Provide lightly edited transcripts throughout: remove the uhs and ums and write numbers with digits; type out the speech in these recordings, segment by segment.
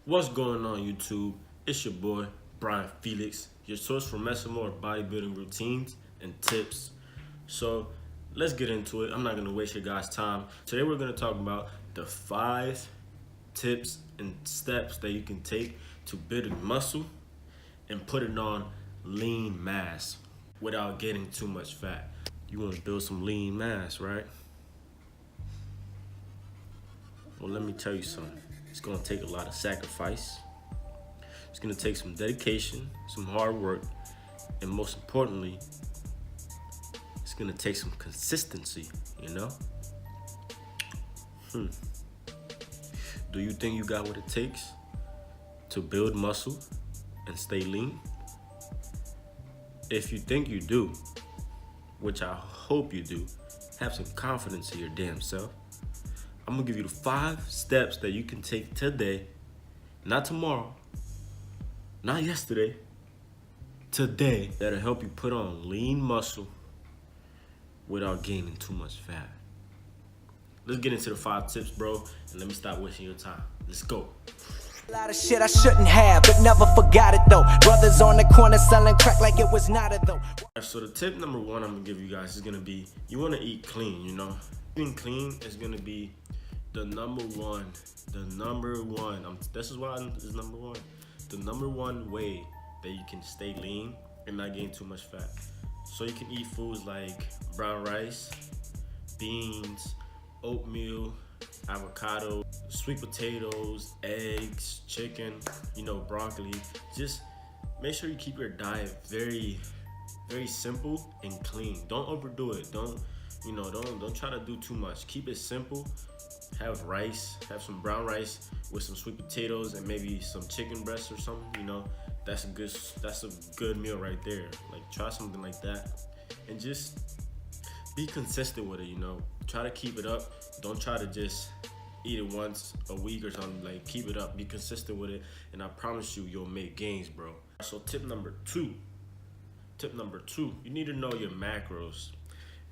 What's going on, YouTube? It's your boy, Brian Felix, your source for Mesomorphic bodybuilding routines and tips. So let's get into it. I'm not gonna waste your guys' time. Today we're gonna talk about the 5 tips and steps that you can take to build muscle and put it on lean mass without getting too much fat. You wanna build some lean mass, right? Well, let me tell you something. It's gonna take a lot of sacrifice. It's gonna take some dedication, some hard work, and most importantly, it's gonna take some consistency, you know? Do you think you got what it takes to build muscle and stay lean? If you think you do, which I hope you do, have some confidence in your damn self. I'm gonna give you the 5 steps that you can take today, not tomorrow, not yesterday, today, that'll help you put on lean muscle without gaining too much fat. Let's get into the 5 tips, bro, and let me stop wasting your time. Let's go. A lot of shit I shouldn't have, but never forgot it though. Brothers on the corner selling crack like it was not a though. So the tip number 1 I'm gonna give you guys is gonna be, you wanna eat clean, you know? Eating clean is gonna be the number one. This is why it's number 1. The number 1 way that you can stay lean and not gain too much fat. So you can eat foods like brown rice, beans, oatmeal, avocado, sweet potatoes, eggs, chicken, broccoli. Just make sure you keep your diet very, very simple and clean. Don't overdo it. Don't try to do too much. Keep it simple. Have rice, have some brown rice with some sweet potatoes and maybe some chicken breast or something, That's a good meal right there. Like, try something like that. And just be consistent with it, Try to keep it up. Don't try to just eat it once a week or something. Like, keep it up, be consistent with it, and I promise you'll make gains, bro. So tip number two, you need to know your macros.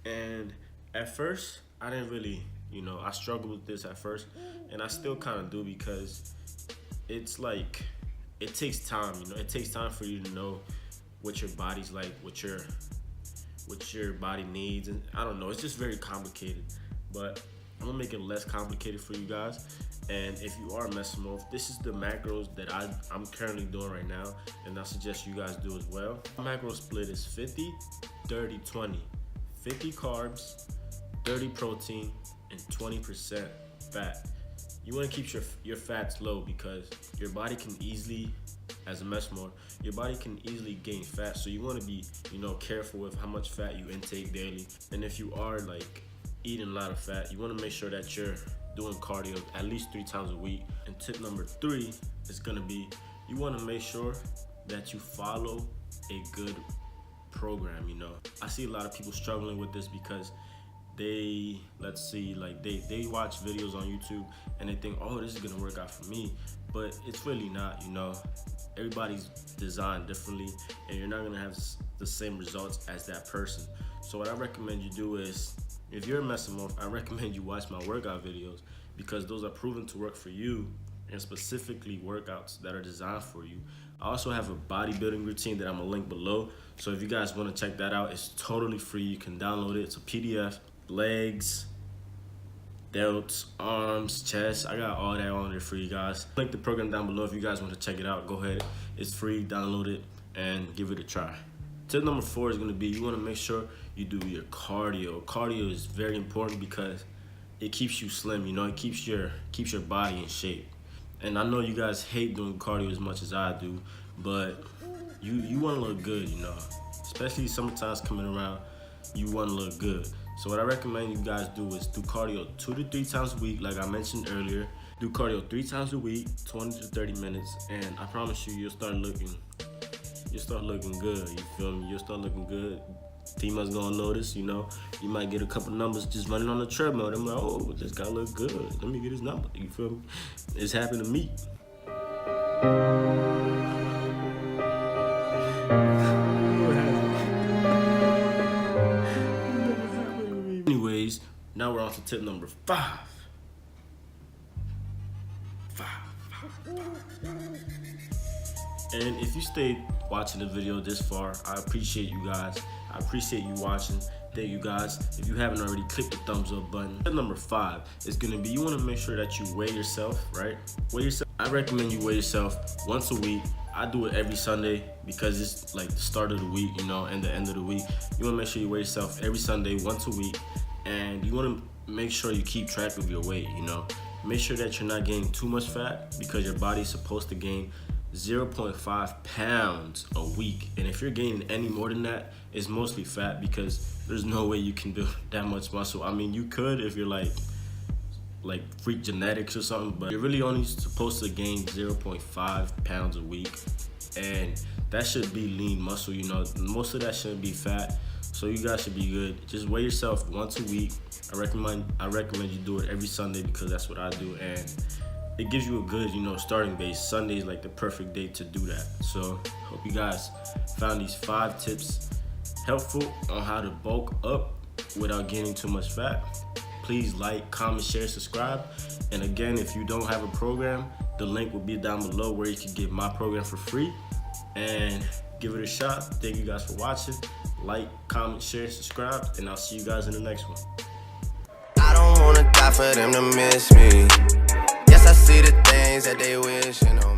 And at first, I didn't really, I struggled with this at first, and I still kind of do, because it's like, it takes time, it takes time for you to know what your body's like, what your body needs, and I don't know, it's just very complicated, but I'm gonna make it less complicated for you guys. And if you are mesomorph, this is the macros that I'm currently doing right now, and I suggest you guys do as well. My macro split is 50, 30, 20. 50 carbs, 30 protein, and 20% fat. You want to keep your fats low, because your body can easily, as a mesomorph, your body can easily gain fat. So you want to be, careful with how much fat you intake daily. And if you are like eating a lot of fat, you want to make sure that you're doing cardio at least 3 times a week. And tip number 3 is going to be, you want to make sure that you follow a good program. I see a lot of people struggling with this because they watch videos on YouTube and they think, oh, this is gonna work out for me, but it's really not. Everybody's designed differently, and you're not gonna have the same results as that person. So what I recommend you do is, if you're a mesomorph, I recommend you watch my workout videos, because those are proven to work for you, and specifically workouts that are designed for you. I also have a bodybuilding routine that I'm gonna link below. So if you guys wanna check that out, it's totally free. You can download it. It's a PDF. Legs, delts, arms, chest. I got all that on there for you guys. Link the program down below if you guys wanna check it out. Go ahead. It's free. Download it and give it a try. Tip number 4 is gonna be, you wanna make sure you do your cardio. Cardio is very important because it keeps you slim, it keeps your body in shape. And I know you guys hate doing cardio as much as I do, but you want to look good, Especially summertime's coming around, you want to look good. So what I recommend you guys do is do cardio 2 to 3 times a week, like I mentioned earlier. Do cardio 3 times a week, 20 to 30 minutes, and I promise you'll start looking good. You feel me? You'll start looking good. Females gonna notice, you might get a couple numbers just running on the treadmill. They're like, oh, this guy look good. Let me get his number. You feel me? It's happened to me. Anyways, now we're on to tip number 5. And if you stayed watching the video this far, I appreciate you guys. I appreciate you watching. Thank you guys. If you haven't already, click the thumbs up button. Tip number 5 is gonna be, you wanna make sure that you weigh yourself, right? Weigh yourself. I recommend you weigh yourself once a week. I do it every Sunday because it's like the start of the week, you know, and the end of the week. You wanna make sure you weigh yourself every Sunday, once a week. And you wanna make sure you keep track of your weight, you know. Make sure that you're not gaining too much fat because your body's supposed to gain 0.5 pounds a week, and if you're gaining any more than that, it's mostly fat because there's no way you can build that much muscle. I mean, you could if you're like freak genetics or something, but you're really only supposed to gain 0.5 pounds a week, and that should be lean muscle, you know. Most of that shouldn't be fat, so you guys should be good. Just weigh yourself once a week. I recommend you do it every Sunday because that's what I do, and it gives you a good, you know, starting base. Sunday is like the perfect day to do that. So hope you guys found these 5 tips helpful on how to bulk up without gaining too much fat. Please like, comment, share, subscribe. And again, if you don't have a program, the link will be down below where you can get my program for free and give it a shot. Thank you guys for watching. Like, comment, share, subscribe, and I'll see you guys in the next one. I don't wanna die for them to miss me. Yes, I see the things that they wishing on me.